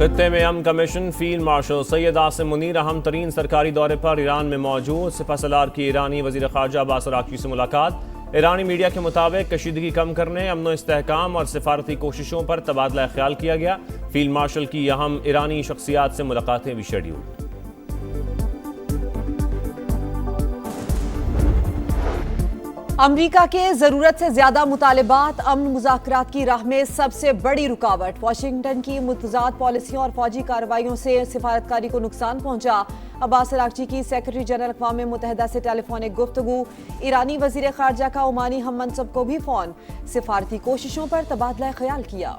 खित्ते में अमन commission field marshal Syed Asim Munir अहम तरीन सरकारी दौरे पर ईरान में मौजूद। सिपहसालार की ईरानी वजीर खारजा अब्बास अरागची से मुलाकात। ईरानी मीडिया के मुताबिक कशीदगी कम करने, अमन इस्तेहकाम और सिफारती कोशिशों पर तबादला ख्याल किया गया। फील्ड मार्शल की अहम ईरानी शख्सियात से मुलाकातें भी शेड्यूल। अमरीका के जरूरत से ज्यादा मुतालिबात अमन मुज़ाकरात की राह में सबसे बड़ी रुकावट। वाशिंगटन की मुतज़ाद पॉलिसियों और फौजी कार्रवाइयों से सिफारतकारी को नुकसान पहुंचा। अब्बास अरागची की सेक्रेटरी जनरल अक़वाम मुत्तहिदा से टेलीफोनिक गुफ्तगू। ईरानी वज़ीर ख़ारजा का ओमानी हम मनसब को भी फ़ोन। सिफारती कोशिशों पर तबादला ख्याल किया।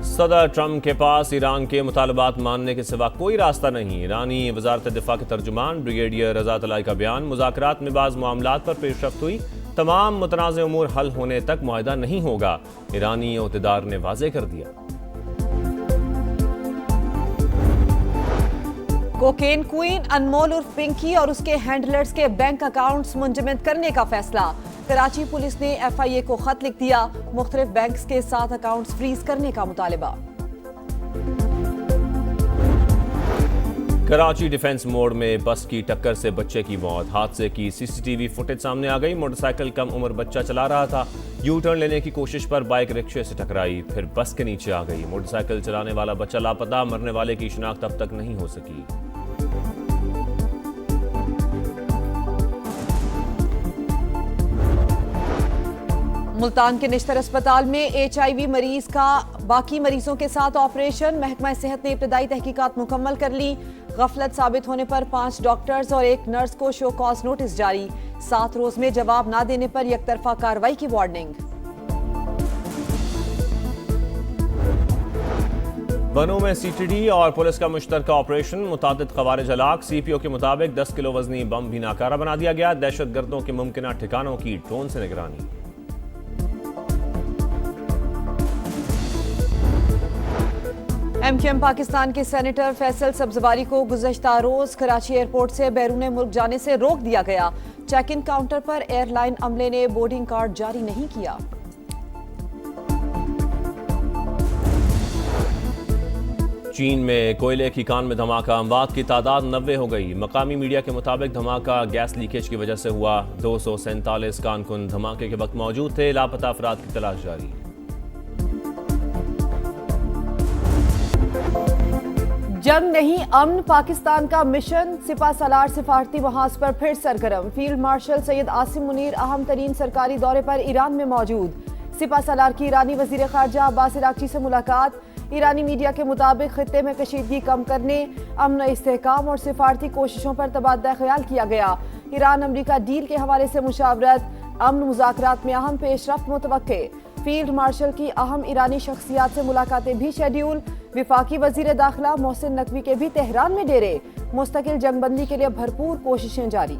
सदर ट्रंप के पास ईरान के मुतालबात मानने के सिवा कोई रास्ता नहीं। ईरानी वजारत दिफा के तर्जुमान ब्रिगेडियर रजा तलाई का बयान। मुज़ाकरात में बाज़ मामलात पर पेशरफ्त हुई, तमाम मुतनाज़ उमूर हल होने तक मुआहिदा नहीं होगा, ईरानी अहदेदार ने वाज़ेह कर दिया। कोकेन क्वीन अनमोल उर्फ पिंकी और उसके हैंडलर्स के बैंक अकाउंट्स मुंजमद करने का फैसला। कराची पुलिस ने FIA को खत लिख दिया। मुख्तलिफ बैंक्स के 7 अकाउंट्स फ्रीज करने का मुतालिबा। कराची डिफेंस मोड़ में बस की टक्कर से बच्चे की मौत। हादसे की CCTV फुटेज सामने आ गई। मोटरसाइकिल कम उम्र बच्चा चला रहा था, यू टर्न लेने की कोशिश पर बाइक रिक्शे से टकराई, फिर बस के नीचे आ गई। मोटरसाइकिल चलाने वाला बच्चा लापता, मरने वाले की शिनाख्त अब तक नहीं हो सकी। मुल्तान के निश्तर अस्पताल में HIV मरीज का बाकी मरीजों के साथ ऑपरेशन। महकमा सेहत ने इब्तदाई तहकीकात मुकम्मल कर ली। गफलत साबित होने पर 5 डॉक्टर्स और 1 नर्स को शो कॉज नोटिस जारी। 7 रोज में जवाब ना देने पर यकतरफा कार्रवाई की वार्निंग। बनू में CTD और पुलिस का मुश्तरका ऑपरेशन। मुतादिद ख़वारिज हलाक। CPO के मुताबिक 10 किलो वजनी बम भी नाकारा बना दिया गया। दहशतगर्दों के मुमकिना ठिकानों की ड्रोन से निगरानी। MQM पाकिस्तान के सेनेटर फैसल सब्जवारी को गुज़श्ता रोज कराची एयरपोर्ट से बैरून मुल्क जाने से रोक दिया गया। चेक इन काउंटर पर एयरलाइन अमले ने बोर्डिंग कार्ड जारी नहीं किया। चीन में कोयले की कान में धमाका। अमवात की तादाद 90 हो गई। मकामी मीडिया के मुताबिक धमाका गैस लीकेज की वजह से हुआ। 247 कारकुन धमाके के वक्त मौजूद थे। लापता अफराद की तलाश जारी। जंग नहीं अमन पाकिस्तान का मिशन। सिपहसालार सिफारती महाज पर फिर सरगर्म। फील्ड मार्शल सैयद आसिम मुनीर अहम तरीन सरकारी दौरे पर ईरान में मौजूद। सिपहसालार की ईरानी वजीर खारजा अब्बास अरागची से मुलाकात। ईरानी मीडिया के मुताबिक खित्ते में कशीदगी कम करने, अमन इस्तेहकाम और सिफारती कोशिशों पर तबादला ख्याल किया गया। ईरान अमरीका डील के हवाले से मुशावरत। अमन मुज़ाकरात में अहम पेशरफ्त मुतवक्के। फील्ड मार्शल की अहम ईरानी शख्सियात से मुलाकातें भी शेड्यूल। विफाकी वजीर दाखिला मोहसिन नकवी के भी तेहरान में डेरे। मुस्तकिल जंगबंदी के लिए भरपूर कोशिशें जारी।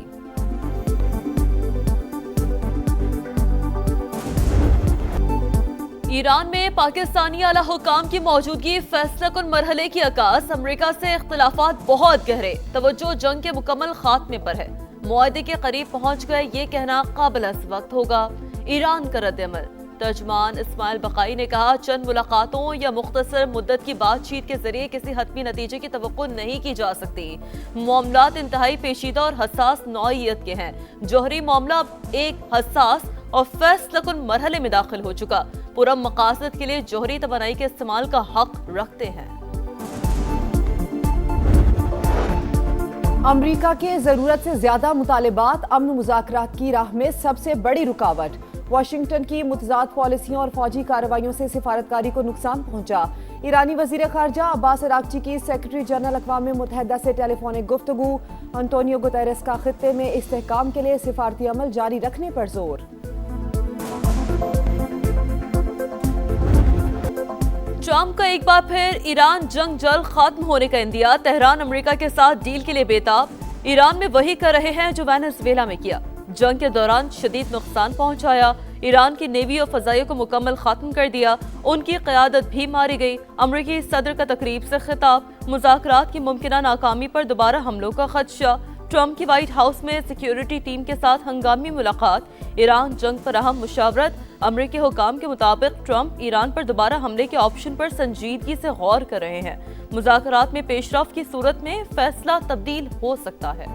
ईरान में पाकिस्तानी आला हुकाम की मौजूदगी फैसलाकुन मरहले की अक्कास। अमरीका से इख्तिलाफात बहुत गहरे। तवज्जो जंग के मुकम्मल खात्मे पर है। मुआहदे के करीब पहुंच गए, ये कहना काबिल वक्त होगा। ईरान का रद्द-ए-अमल। तर्जमान इस्माइल बकाई ने कहा, चंद मुलाकातों या मुख्तसर मुद्दत की बातचीत के जरिए किसी हतमी नतीजे की तवक्को नहीं की जा सकती। मामलात इंतहाई पेचीदा और हसास नौइयत के हैं। जौहरी मामला अब एक हसास और फैसलाकुन मरहले में दाखिल हो चुका। पुरम मकासद के लिए जौहरी तवानाई के इस्तेमाल का हक रखते हैं। अमरीका के जरूरत से ज्यादा मुतालिबात अमन मुज़ाकरात की राह में सबसे बड़ी रुकावट। वाशिंगटन की मुतज़ाद पॉलिसियों और फौजी कार्रवाइयों से सिफारतकारी को नुकसान पहुंचा। ईरानी वजीर खारजा अब्बास अरागची की सेक्रेटरी जनरल अक़वाम मुत्तहिदा से टेलीफोनिक गुफ्तगू। अंटोनियो गुतेरेस का खित्ते में इस्तेहकाम के लिए सिफारती अमल जारी रखने पर जोर। ट्रंप का एक बार फिर ईरान जंग जल्द खत्म होने का इंदिया। तेहरान अमेरिका के साथ डील के लिए बेताब। ईरान में वही कर रहे हैं जो वेनेजुएला में किया। जंग के दौरान शदीद नुकसान पहुंचाया। ईरान की नेवी और फजाइयों को मुकम्मल खत्म कर दिया। उनकी क़यादत भी मारी गई। अमरीकी सदर का तकरीब से खिताब। मुज़ाकरात की मुमकिना नाकामी पर दोबारा हमलों का खदशा। ट्रंप की व्हाइट हाउस में सिक्योरिटी टीम के साथ हंगामी मुलाकात, ईरान जंग पर अहम मुशावरत। अमेरिकी हुकाम के मुताबिक ट्रंप ईरान पर दोबारा हमले के ऑप्शन पर संजीदगी से गौर कर रहे हैं। मुज़ाकरात में पेशरफ की सूरत में फैसला तब्दील हो सकता है।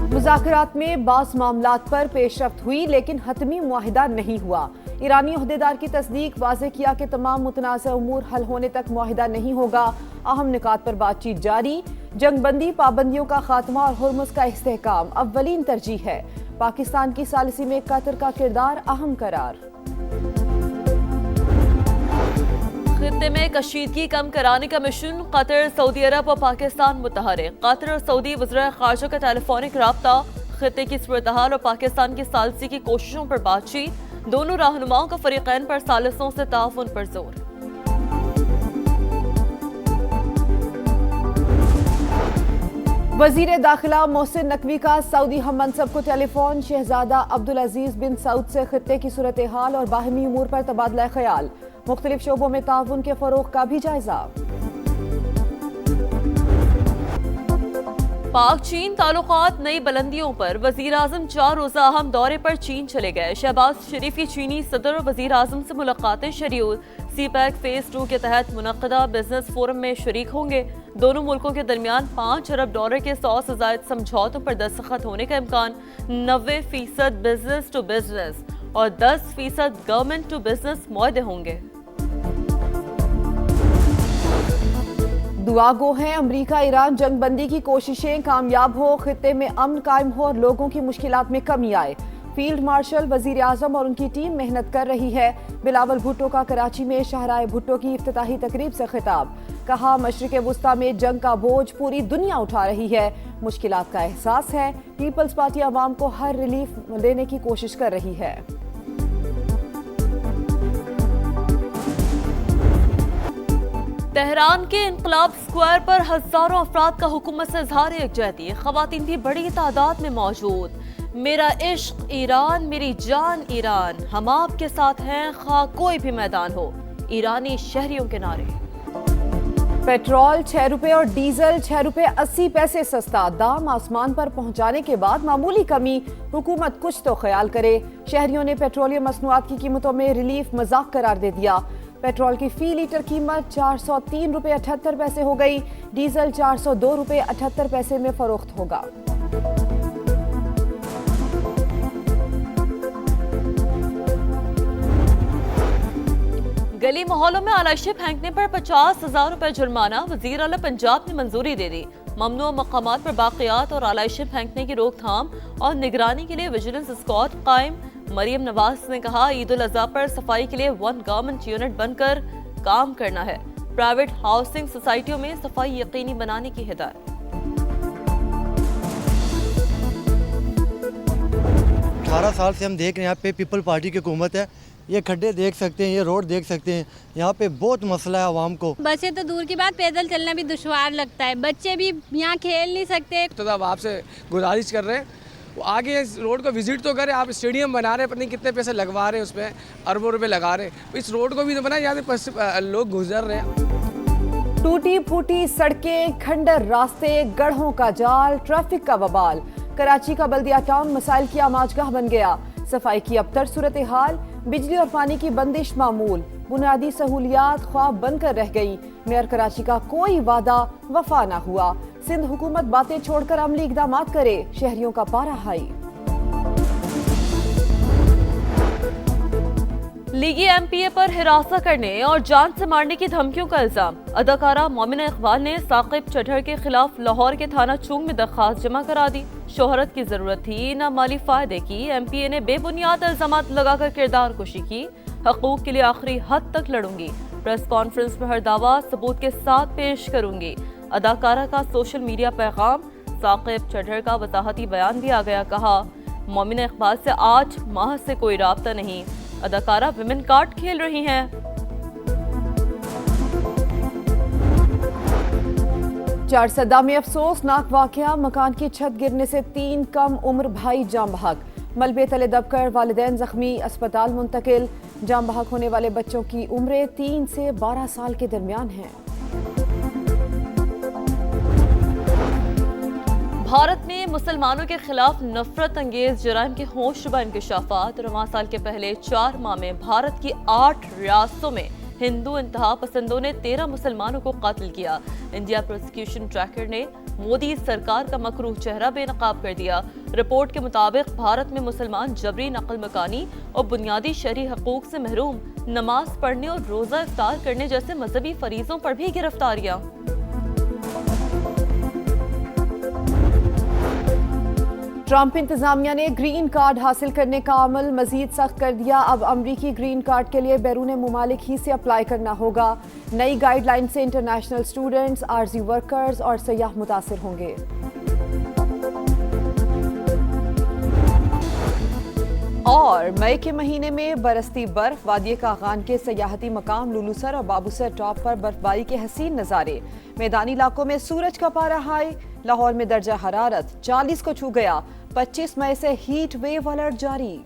मुज़ाकरात में बाज़ मामलात पर पेशरफ्त हुई, लेकिन हतमी मुआहिदा नहीं हुआ। ईरानी ओहदेदार की तस्दीक वाज़ेह किया कि तमाम मुतनाज़ उमूर हल होने तक मुआहिदा नहीं होगा। अहम निकात पर बातचीत जारी। जंगबंदी, पाबंदियों का खात्मा और हुर्मुज़ का इस्तेहकाम अव्वलीन तरजीह है। पाकिस्तान की सालिसी में कतर का किरदार अहम करार। खित्ते में कशीदगी कम कराने का मिशन, कतर, सऊदी अरब और पाकिस्तान मुतहरिक। कतर और सऊदी वज़ीर ख़ारजा का टेलीफोनिक रब्ता, खित्ते की सूरत-ए-हाल और पाकिस्तान की सालिसी की कोशिशों पर बातचीत। दोनों रहनुमाओं का फरीक़ैन पर सालिसों से ताउन पर जोर। वज़ीर दाखिला मोहसिन नकवी का सऊदी हम मनसब को टेलीफोन, शहजादा अब्दुल अजीज बिन सऊद से खित्ते की सूरत हाल और बाहमी उमूर पर तबादला ख्याल। मुख्तलिफ शोबों में ताउन के फरोग का भी जायजा। पाक चीन ताल्लुकात नई बुलंदियों पर, वज़ीर आज़म 4 रोज़ा अहम दौरे पर चीन चले गए। शहबाज शरीफ की चीनी सदर और वज़ीर आज़म से मुलाकातें शेड्यूल। सीपैक फेज़ 2 के तहत मुनक़दा बिजनेस फोरम में शरीक होंगे। दोनों मुल्कों के दरमियान $5 अरब के 100 से ज़ायद समझौतों पर दस्तखत होने का इम्कान। 90% बिजनेस टू बिजनेस और 10% गवर्नमेंट टू बिजनेस मुआहदे होंगे। दुआ गो हैं अमरीका ईरान जंगबंदी की कोशिशें कामयाब हो, खित्ते में अमन कायम हो और लोगों की मुश्किलात में कमी आए। फील्ड मार्शल वजीर आजम और उनकी टीम मेहनत कर रही है। बिलावल भुट्टो का कराची में शाहराए भुट्टो की इफ्तिताही तकरीब से खिताब, कहा मशरिक़ वुस्ता में जंग का बोझ पूरी दुनिया उठा रही है, मुश्किलात का एहसास है। पीपल्स पार्टी अवाम को हर रिलीफ देने की कोशिश कर रही है। तेहरान के इनकलाब स्क्वायर पर हजारों अफराद का हुकूमत से इज़हार यकजहती, खवातीन भी बड़ी तादाद में मौजूद। मेरा इश्क ईरान, मेरी जान ईरान, हम आपके साथ हैं खा कोई भी मैदान हो, ईरानी शहरियों के नारे। पेट्रोल 6 रुपए और डीजल 6 रुपए 80 पैसे सस्ता, दाम आसमान पर पहुंचाने के बाद मामूली कमी, हुकूमत कुछ तो ख्याल करे। शहरियों ने पेट्रोलियम मसनूआत की कीमतों में रिलीफ मजाक करार दे दिया। पेट्रोल की फी लीटर कीमत 403 रुपए 78 पैसे हो गई, डीजल 402 रुपए 78 पैसे में फरोख्त होगा। गली मोहल्लों में आलाइशें फेंकने पर 50,000 रुपए जुर्माना, वजीर आला पंजाब ने मंजूरी दे दी। ममनू मकामात पर बाक़ियात और आलाइशें फेंकने की रोकथाम और निगरानी के लिए विजिलेंस स्क्वाड कायम। मरियम नवाज ने कहा ईद उल अज़हा पर सफाई के लिए 1 गवर्नमेंट यूनिट बनकर काम करना है। प्राइवेट हाउसिंग सोसाइटियों में सफाई यकीनी बनाने की हिदायत। 18 साल से हम देख रहे हैं यहाँ पे पीपल पार्टी की हुकूमत है। ये खड्डे देख सकते हैं, ये रोड देख सकते हैं, यहाँ पे बहुत मसला है आवाम को। बसें तो दूर की बात, पैदल चलना भी दुश्वार लगता है, बच्चे भी यहाँ खेल नहीं सकते। तो अब आपसे गुजारिश कर रहे हैं आगे इस रोड को विजिट तो करें। आप स्टेडियम बना रहे हैं, पता नहीं कितने पैसे लगवा रहे हैं, उस पर अरबों रुपए लगा रहे हैं, इस रोड को भी तो बनाए, यहाँ से लोग गुजर रहे हैं। टूटी फूटी सड़कें, खंडर रास्ते, गढ़ों का जाल, ट्रैफिक का बवाल, कराची का बल्दिया टाउन मसाइल की आमाजगाह बन गया। सफाई की अबतर सूरत हाल, बिजली और पानी की बंदिश मामूल, बुनियादी सहूलियात ख्वाब बनकर रह गई। मेयर कराची का कोई वादा वफा न हुआ। सिंध हुकूमत बातें छोड़कर अमली इकदाम करे, शहरियों का पारा हाई। लीगी एमपीए पर हिरासत करने और जान से मारने की धमकियों का इल्जाम। अदाकारा मोमिना इकबाल ने साकिब चढ़र के खिलाफ लाहौर के थाना चूंग में दरखास्त जमा करा दी। शोहरत की जरूरत थी न माली फायदे की, एमपीए ने बेबुनियाद इल्जामात लगाकर किरदार कुशी की। हकूक के लिए आखिरी हद तक लड़ूंगी, प्रेस कॉन्फ्रेंस में हर दावा सबूत के साथ पेश करूंगी। अदाकारा का सोशल मीडिया पैगाम, साकिब चढ़र का वजाहती बयान भी आ गया। कहा मोमिना इकबाल से 8 माह से कोई राब्ता नहीं, अदाकारा विमेन कार्ड खेल रही हैं। चारसदा में अफसोसनाक वाकया, मकान की छत गिरने से 3 कम उम्र भाई जाम बहक, मलबे तले दबकर वालिदैन जख्मी, अस्पताल मुंतकिल। जाम बहक होने वाले बच्चों की उम्रें 3 से 12 साल के दरमियान हैं। भारत में मुसलमानों के खिलाफ नफरत अंगेज जराइम के होशरुबा इंकशाफात। रवां साल के पहले 4 माह में भारत की 8 रियासतों में हिंदू इंतहा पसंदों ने 13 मुसलमानों को कत्ल किया। इंडिया प्रोसिक्यूशन ट्रैकर ने मोदी सरकार का मकरूह चेहरा बेनकाब कर दिया। रिपोर्ट के मुताबिक भारत में मुसलमान जबरी नकल मकानी और बुनियादी शरई हकूक से महरूम, नमाज पढ़ने और रोजा इफ्तार करने जैसे मजहबी फरीजों पर भी गिरफ्तारियां। ट्रंप इंतजामिया ने ग्रीन कार्ड हासिल करने का अमल मजीद सख्त कर दिया। अब अमरीकी ग्रीन कार्ड के लिए बैरून मुमालिक ही से अप्लाई करना होगा। नई गाइडलाइन से इंटरनेशनल स्टूडेंट्स, आरजी वर्कर्स और सयाह मुतासिर होंगे। और मई के महीने में बरसती बर्फ, वादिये कागान के सयाहती मकाम लुलुसर और बाबूसर टॉप पर बर्फबारी के हसीन नज़ारे। मैदानी इलाकों में सूरज का पारा हाई। लाहौर में दर्जा हरारत 40 को छू गया। 25 मई से हीट वेव अलर्ट जारी।